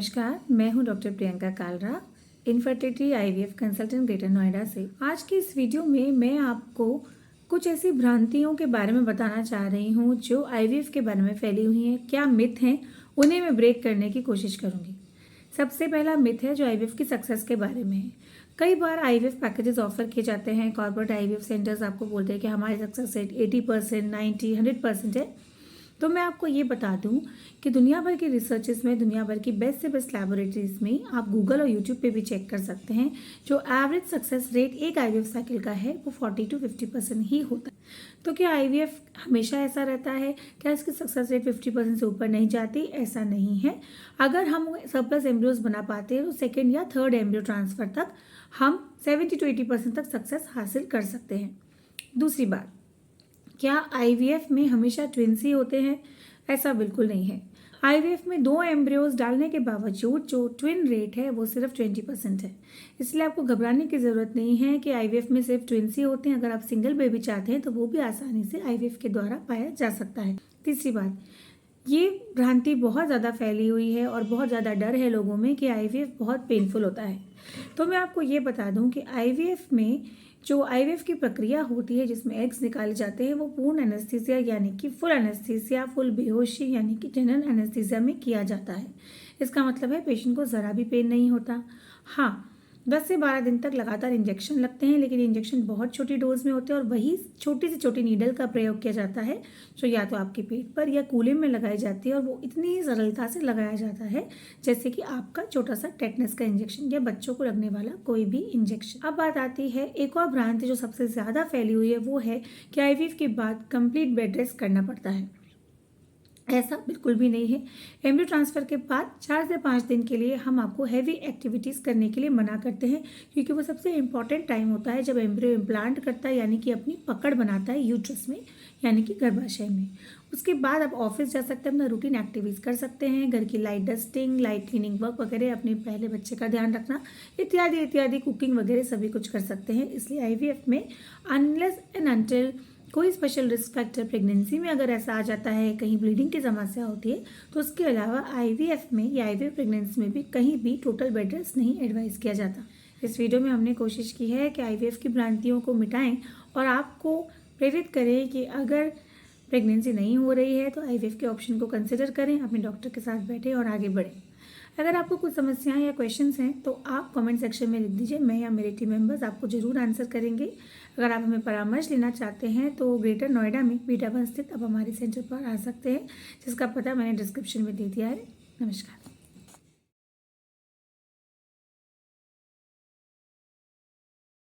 नमस्कार, मैं हूं doctor Priyanka Kalra, infertility IVF consultant greater Noida से। आज की इस वीडियो में मैं आपको कुछ ऐसी भ्रांतियों के बारे में बताना चाह रही हूं जो आईवीएफ के बारे में फैली हुई हैं। क्या मिथ हैं, उन्हें मैं ब्रेक करने की कोशिश करूंगी। सबसे पहला मिथ है जो आईवीएफ की सक्सेस के बारे में है। कई बार आईवीएफ पैकेजेस ऑफर किए जाते हैं। कॉर्पोरेट आईवीएफ सेंटर्स आपको बोलते हैं कि हमारी सक्सेस रेट 80%, 90, 100% है। तो मैं आपको ये बता दूं कि दुनिया भर की रिसर्चेस में, दुनिया भर की बेस्ट से बेस्ट लैबोरेटरीज में आप गूगल और यूट्यूब पे भी चेक कर सकते हैं, जो एवरेज सक्सेस रेट एक आईवीएफ साइकिल का है वो 40 to 50% ही होता है। तो क्या आईवीएफ हमेशा ऐसा रहता है? क्या इसकी सक्सेस रेट 50% से ऊपर नहीं जाती? ऐसा नहीं है। अगर हम सरप्लस एम्ब्रियोज बना पाते हैं तो सेकेंड या थर्ड एम्ब्रियो ट्रांसफर तक हम 70 to 80% तक सक्सेस हासिल कर सकते हैं। दूसरी बात, क्या आईवीएफ में हमेशा ट्विन्स ही होते हैं? ऐसा बिल्कुल नहीं है। आईवीएफ में 2 एम्ब्रियोज डालने के बावजूद जो ट्विन रेट है वो सिर्फ 20% है। इसलिए आपको घबराने की ज़रूरत नहीं है कि आईवीएफ में सिर्फ ट्विन्स ही होते हैं। अगर आप सिंगल बेबी चाहते हैं तो वो भी आसानी से आईवीएफ के द्वारा पाया जा सकता है। तीसरी बात, ये भ्रांति बहुत ज़्यादा फैली हुई है और बहुत ज़्यादा डर है लोगों में कि आईवीएफ बहुत पेनफुल होता है। तो मैं आपको ये बता दूं कि आईवीएफ में जो आईवीएफ की प्रक्रिया होती है जिसमें एग्स निकाले जाते हैं वो पूर्ण एनेस्थीसिया यानी कि फुल एनेस्थीसिया, फुल बेहोशी यानी कि जनरल एनेस्थीसिया में किया जाता है। इसका मतलब है पेशेंट को ज़रा भी पेन नहीं होता। हाँ, 10 से 12 दिन तक लगातार इंजेक्शन लगते हैं, लेकिन इंजेक्शन बहुत छोटी डोज में होते हैं और वही छोटी से छोटी नीडल का प्रयोग किया जाता है जो या तो आपके पेट पर या कूल्हे में लगाई जाती है और वो इतनी ही सरलता से लगाया जाता है जैसे कि आपका छोटा सा टेटनस का इंजेक्शन या बच्चों को लगने वाला कोई भी इंजेक्शन। अब बात आती है एक और भ्रांति जो सबसे ज़्यादा फैली हुई है, वो है कि आईवीएफ के बाद कंप्लीट बेड रेस्ट करना पड़ता है। ऐसा बिल्कुल भी नहीं है। एम्ब्रियो ट्रांसफ़र के बाद 4 से 5 दिन के लिए हम आपको हैवी एक्टिविटीज़ करने के लिए मना करते हैं, क्योंकि वो सबसे इम्पॉर्टेंट टाइम होता है जब एम्ब्रियो इम्प्लांट करता है, यानी कि अपनी पकड़ बनाता है यूट्रस में, यानी कि गर्भाशय में। उसके बाद आप ऑफिस जा सकते हैं, अपना रूटीन एक्टिविटीज़ कर सकते हैं, घर की light dusting, light cleaning work वगैरह, अपने पहले बच्चे का ध्यान रखना इत्यादि इत्यादि, कुकिंग वगैरह सभी कुछ कर सकते हैं। इसलिए आईवीएफ में अनलेस एंड अनटिल कोई स्पेशल रिस्क फैक्टर प्रेगनेंसी में अगर ऐसा आ जाता है, कहीं ब्लीडिंग की समस्या होती है, तो उसके अलावा आईवीएफ में या आईवीएफ प्रेगनेंसी में भी कहीं भी टोटल बेड रेस्ट नहीं एडवाइस किया जाता। इस वीडियो में हमने कोशिश की है कि आईवीएफ की भ्रांतियों को मिटाएं और आपको प्रेरित करें कि अगर प्रेगनेंसी नहीं हो रही है तो आईवीएफ के ऑप्शन को कंसिडर करें, अपने डॉक्टर के साथ बैठें और आगे बढ़ें। अगर आपको कुछ समस्याएं या क्वेश्चंस हैं तो आप कमेंट सेक्शन में लिख दीजिए, मैं या मेरे टीम मेंबर्स आपको जरूर आंसर करेंगे। अगर आप हमें परामर्श लेना चाहते हैं तो ग्रेटर नोएडा में बीटावन स्थित आप हमारे सेंटर पर आ सकते हैं, जिसका पता मैंने डिस्क्रिप्शन में दे दिया है। नमस्कार।